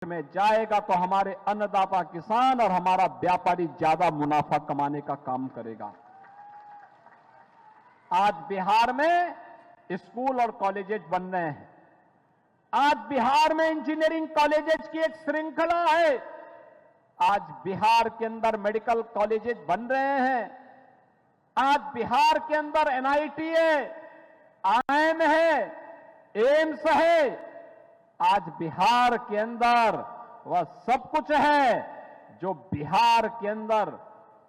में जाएगा तो हमारे अन्नदाता किसान और हमारा व्यापारी ज्यादा मुनाफा कमाने का काम करेगा। आज बिहार में स्कूल और कॉलेजेस बन रहे हैं। आज बिहार में इंजीनियरिंग कॉलेजेस की एक श्रृंखला है। आज बिहार के अंदर मेडिकल कॉलेजेस बन रहे हैं। आज बिहार के अंदर एनआईटी है, आईआईएम है, एम्स है। आज बिहार के अंदर वह सब कुछ है जो बिहार के अंदर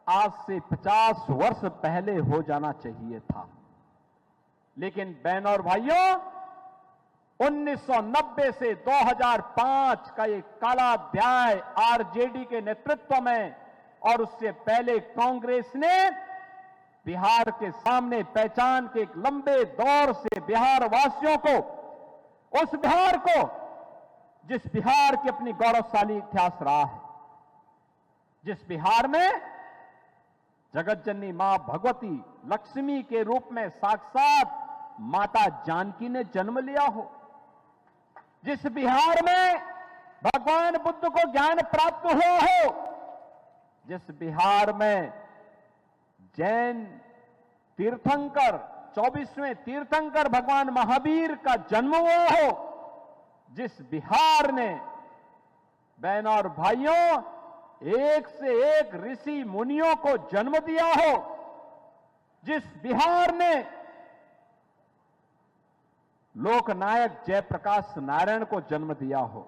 आज से 50 वर्ष पहले हो जाना चाहिए था। लेकिन बहनों और भाइयों, 1990 से 2005 का ये काला अध्याय आरजेडी के नेतृत्व में और उससे पहले कांग्रेस ने बिहार के सामने पहचान के एक लंबे दौर से बिहार वासियों को, उस बिहार को जिस बिहार की अपनी गौरवशाली इतिहास रहा है, जिस बिहार में जगत जननी मां भगवती लक्ष्मी के रूप में साक्षात माता जानकी ने जन्म लिया हो, जिस बिहार में भगवान बुद्ध को ज्ञान प्राप्त हुआ हो, जिस बिहार में जैन तीर्थंकर 24वें तीर्थंकर भगवान महावीर का जन्म हुआ हो, जिस बिहार ने बहनों और भाइयों एक से एक ऋषि मुनियों को जन्म दिया हो, जिस बिहार ने लोकनायक जयप्रकाश नारायण को जन्म दिया हो,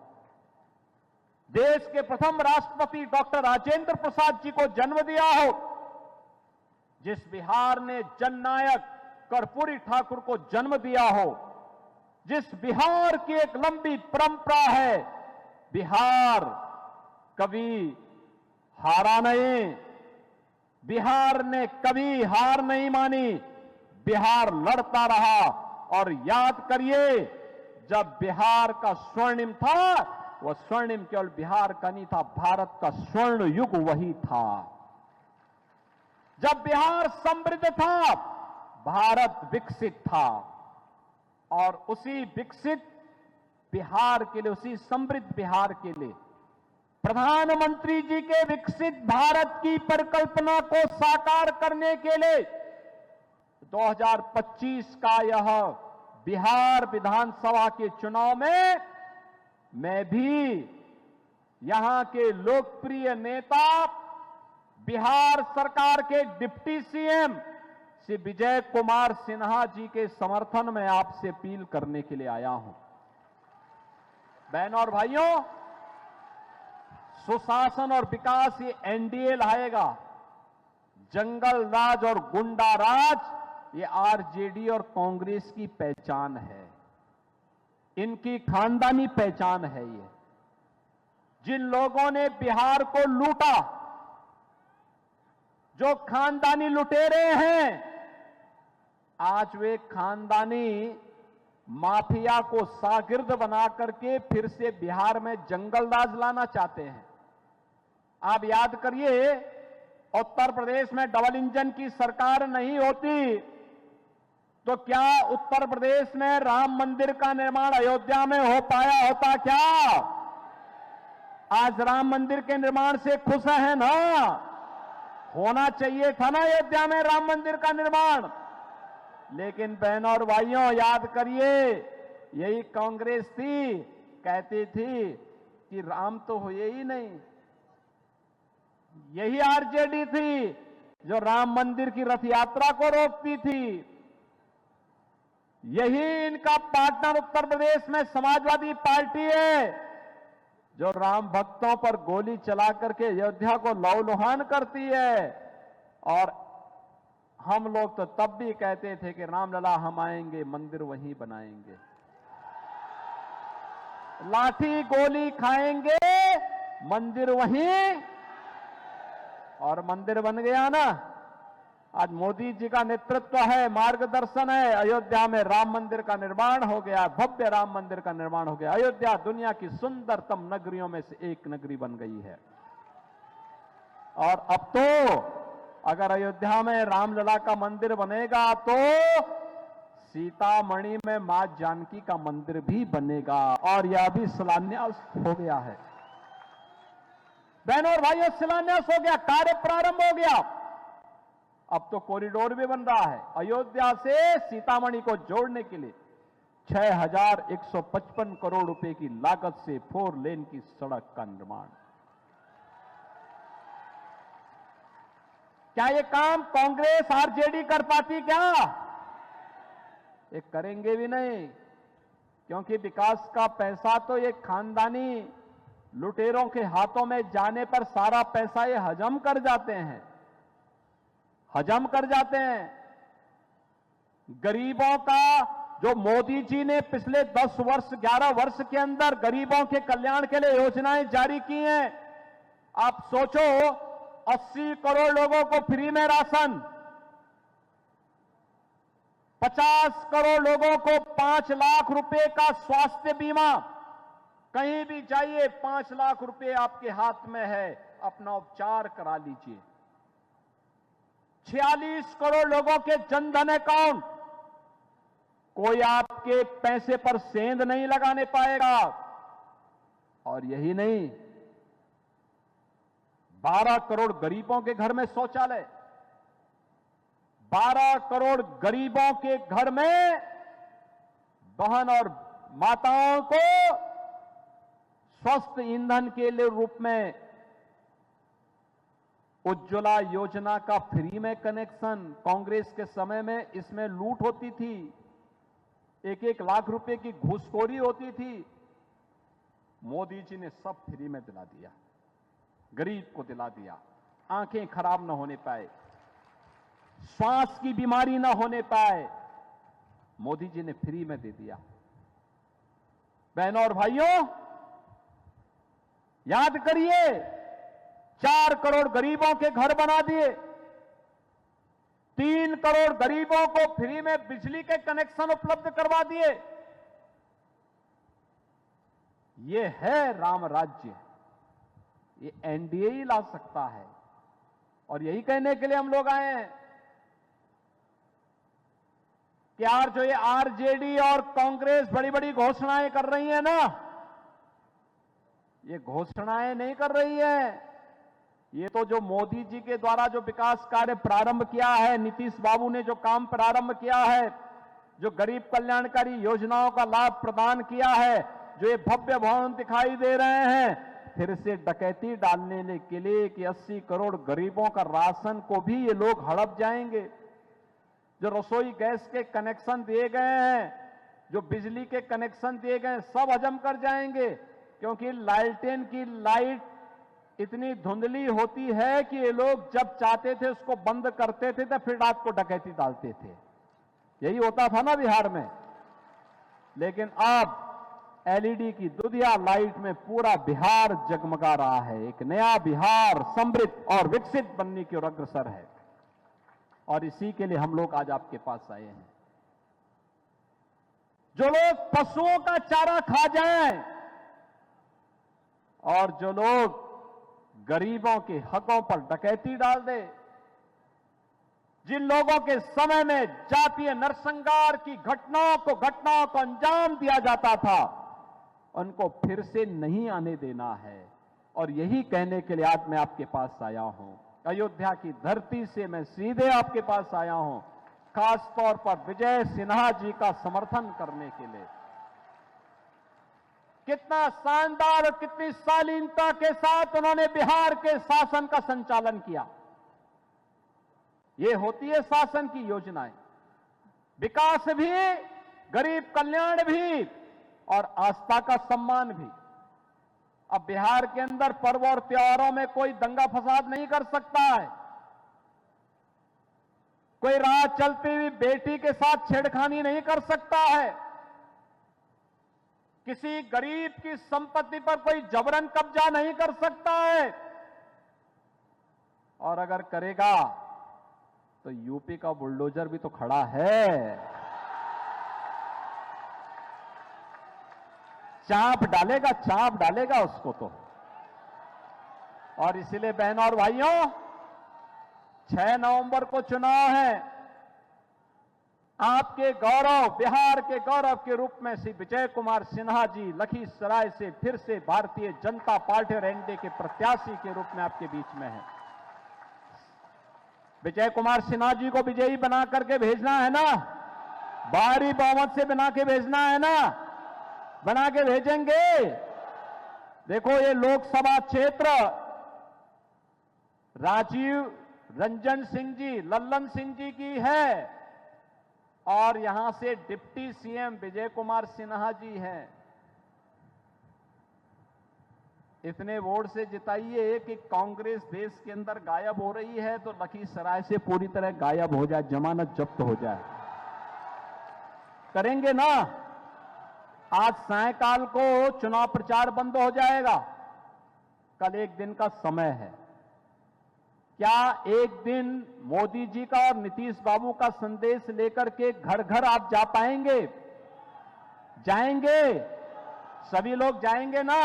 देश के प्रथम राष्ट्रपति डॉक्टर राजेंद्र प्रसाद जी को जन्म दिया हो, जिस बिहार ने जननायक कर्पूरी ठाकुर को जन्म दिया हो, जिस बिहार की एक लंबी परंपरा है, बिहार कभी हारा नहीं, बिहार ने कभी हार नहीं मानी, बिहार लड़ता रहा। और याद करिए, जब बिहार का स्वर्णिम था, वह स्वर्णिम केवल बिहार का नहीं था, भारत का स्वर्ण युग वही था। जब बिहार समृद्ध था, भारत विकसित था। और उसी विकसित बिहार के लिए, उसी समृद्ध बिहार के लिए प्रधानमंत्री जी के विकसित भारत की परिकल्पना को साकार करने के लिए 2025 का यह बिहार विधानसभा के चुनाव में मैं भी यहां के लोकप्रिय नेता, बिहार सरकार के डिप्टी सीएम श्री विजय कुमार सिन्हा जी के समर्थन में आपसे अपील करने के लिए आया हूं। बहनों और भाइयों, सुशासन और विकास ये एनडीए लाएगा। जंगल राज और गुंडा राज ये आरजेडी और कांग्रेस की पहचान है, इनकी खानदानी पहचान है। ये जिन लोगों ने बिहार को लूटा, जो खानदानी लुटेरे हैं, आज वे खानदानी माफिया को शागिर्द बना करके फिर से बिहार में जंगल राज लाना चाहते हैं। आप याद करिए, उत्तर प्रदेश में डबल इंजन की सरकार नहीं होती तो क्या उत्तर प्रदेश में राम मंदिर का निर्माण अयोध्या में हो पाया होता क्या? आज राम मंदिर के निर्माण से खुश है ना? होना चाहिए था ना अयोध्या में राम मंदिर का निर्माण। लेकिन बहनों और भाइयों, याद करिए, यही कांग्रेस थी, कहती थी कि राम तो हुए ही नहीं। यही आरजेडी थी जो राम मंदिर की रथ यात्रा को रोकती थी। यही इनका पार्टनर उत्तर प्रदेश में समाजवादी पार्टी है जो राम भक्तों पर गोली चला करके अयोध्या को लहूलुहान करती है। और हम लोग तो तब भी कहते थे कि रामलला हम आएंगे, मंदिर वहीं बनाएंगे, लाठी गोली खाएंगे, मंदिर वहीं। और मंदिर बन गया ना। आज मोदी जी का नेतृत्व है, मार्गदर्शन है, अयोध्या में राम मंदिर का निर्माण हो गया, भव्य राम मंदिर का निर्माण हो गया। अयोध्या दुनिया की सुंदरतम नगरियों में से एक नगरी बन गई है। और अब तो अगर अयोध्या में रामलला का मंदिर बनेगा तो सीतामढ़ी में मां जानकी का मंदिर भी बनेगा। और यह भी शिलान्यास हो गया है। बहनों और भाइयों, शिलान्यास हो गया, कार्य प्रारंभ हो गया। अब तो कॉरिडोर भी बन रहा है। अयोध्या से सीतामढ़ी को जोड़ने के लिए 6,155 करोड़ रुपए की लागत से 4 लेन की सड़क का निर्माण। क्या ये काम कांग्रेस आरजेडी कर पाती? क्या ये करेंगे भी नहीं, क्योंकि विकास का पैसा तो ये खानदानी लुटेरों के हाथों में जाने पर सारा पैसा ये हजम कर जाते हैं। गरीबों का जो मोदी जी ने पिछले 10 वर्ष 11 वर्ष के अंदर गरीबों के कल्याण के लिए योजनाएं जारी की हैं, आप सोचो, 80 करोड़ लोगों को फ्री में राशन, 50 करोड़ लोगों को 5 लाख रुपए का स्वास्थ्य बीमा। कहीं भी जाइए 5 लाख रुपए आपके हाथ में है, अपना उपचार करा लीजिए। 46 करोड़ लोगों के जनधन अकाउंट, कोई आपके पैसे पर सेंध नहीं लगाने पाएगा। और यही नहीं, 12 करोड़ गरीबों के घर में शौचालय, 12 करोड़ गरीबों के घर में बहन और माताओं को स्वस्थ ईंधन के लिए रूप में उज्ज्वला योजना का फ्री में कनेक्शन। कांग्रेस के समय में इसमें लूट होती थी, 1-1 लाख रुपए की घूसखोरी होती थी। मोदी जी ने सब फ्री में दिला दिया, गरीब को दिला दिया। आंखें खराब न होने पाए, श्वास की बीमारी न होने पाए, मोदी जी ने फ्री में दे दिया। बहनों और भाइयों, याद करिए, 4 करोड़ गरीबों के घर बना दिए, 3 करोड़ गरीबों को फ्री में बिजली के कनेक्शन उपलब्ध करवा दिए। ये है राम राज्य, ये एनडीए ही ला सकता है। और यही कहने के लिए हम लोग आए हैं कि यार, जो ये आरजेडी और कांग्रेस बड़ी बड़ी घोषणाएं कर रही है ना, ये घोषणाएं नहीं कर रही है। ये तो जो मोदी जी के द्वारा जो विकास कार्य प्रारंभ किया है, नीतीश बाबू ने जो काम प्रारंभ किया है, जो गरीब कल्याणकारी योजनाओं का लाभ प्रदान किया है, जो ये भव्य भवन दिखाई दे रहे हैं, फिर से डकैती डालने के लिए कि 80 करोड़ गरीबों का राशन को भी ये लोग हड़प जाएंगे। जो रसोई गैस के कनेक्शन दिए गए हैं, जो बिजली के कनेक्शन दिए गए हैं, सब हजम कर जाएंगे। क्योंकि लालटेन की लाइट इतनी धुंधली होती है कि ये लोग जब चाहते थे उसको बंद करते थे, तो फिर रात को डकैती डालते थे। यही होता था ना बिहार में। लेकिन अब एलईडी की दुधिया लाइट में पूरा बिहार जगमगा रहा है। एक नया बिहार समृद्ध और विकसित बनने की ओर अग्रसर है। और इसी के लिए हम लोग आज आपके पास आए हैं। जो लोग पशुओं का चारा खा जाएं और जो लोग गरीबों के हकों पर डकैती डाल दे, जिन लोगों के समय में जातीय नरसंहार की घटनाओं को अंजाम दिया जाता था, उनको फिर से नहीं आने देना है। और यही कहने के लिए आज मैं आपके पास आया हूं। अयोध्या की धरती से मैं सीधे आपके पास आया हूं, खासतौर पर विजय सिन्हा जी का समर्थन करने के लिए। कितना शानदार और कितनी शालीनता के साथ उन्होंने बिहार के शासन का संचालन किया। ये होती है शासन की योजनाएं, विकास भी, गरीब कल्याण भी और आस्था का सम्मान भी। अब बिहार के अंदर पर्व और त्योहारों में कोई दंगा फसाद नहीं कर सकता है। कोई राह चलती हुई बेटी के साथ छेड़खानी नहीं कर सकता है। किसी गरीब की संपत्ति पर कोई जबरन कब्जा नहीं कर सकता है। और अगर करेगा तो यूपी का बुलडोजर भी तो खड़ा है, चाप डालेगा उसको तो। और इसलिए बहनों और भाइयों, 6 नवंबर को चुनाव है। आपके गौरव, बिहार के गौरव के रूप में श्री विजय कुमार सिन्हा जी लखीसराय से फिर से भारतीय जनता पार्टी और एनडीए के प्रत्याशी के रूप में आपके बीच में है। विजय कुमार सिन्हा जी को विजयी बना करके भेजना है ना, भारी बहुमत से बना के भेजना है ना, बना के भेजेंगे। देखो ये लोकसभा क्षेत्र राजीव रंजन सिंह जी, लल्लन सिंह जी की है और यहां से डिप्टी सीएम विजय कुमार सिन्हा जी हैं। इतने वोट से जिताइए कि कांग्रेस देश के अंदर गायब हो रही है तो लखीसराय से पूरी तरह गायब हो जाए, जमानत जब्त हो जाए। करेंगे ना? आज सायंकाल को चुनाव प्रचार बंद हो जाएगा, कल एक दिन का समय है। क्या एक दिन मोदी जी का और नीतीश बाबू का संदेश लेकर के घर घर आप जा पाएंगे? जाएंगे? सभी लोग जाएंगे ना?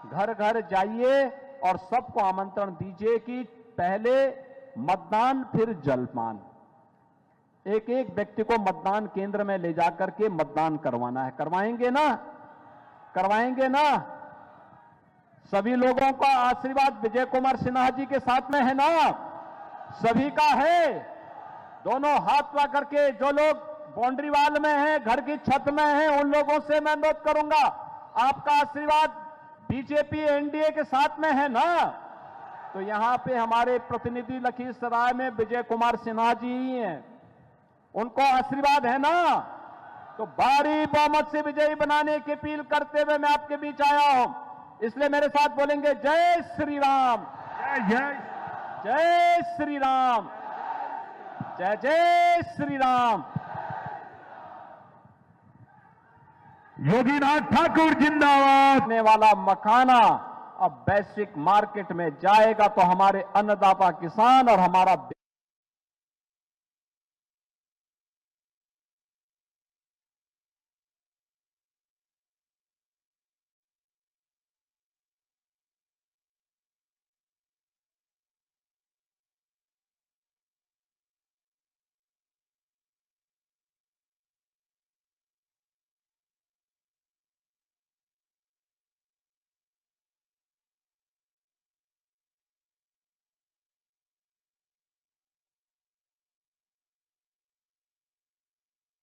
घर घर जाइए और सबको आमंत्रण दीजिए कि पहले मतदान फिर जलपान। एक एक व्यक्ति को मतदान केंद्र में ले जाकर के मतदान करवाना है। करवाएंगे ना? करवाएंगे ना? सभी लोगों का आशीर्वाद विजय कुमार सिन्हा जी के साथ में है ना? सभी का है। दोनों हाथ ला करके जो लोग बाउंड्री वाल में हैं, घर की छत में हैं, उन लोगों से मैं अनुरोध करूंगा, आपका आशीर्वाद बीजेपी एनडीए के साथ में है ना? तो यहां पे हमारे प्रतिनिधि लखीसराय में विजय कुमार सिन्हा जी ही हैं, उनको आशीर्वाद है ना? तो भारी बहुमत से विजयी बनाने की अपील करते हुए मैं आपके बीच आया हूं। इसलिए मेरे साथ बोलेंगे जय श्री राम, जय जय श्री राम, जय जय श्री राम। योगीनाथ ठाकुर जिंदाबाद। आने वाला मखाना अब वैश्विक मार्केट में जाएगा तो हमारे अन्नदाता किसान और हमारा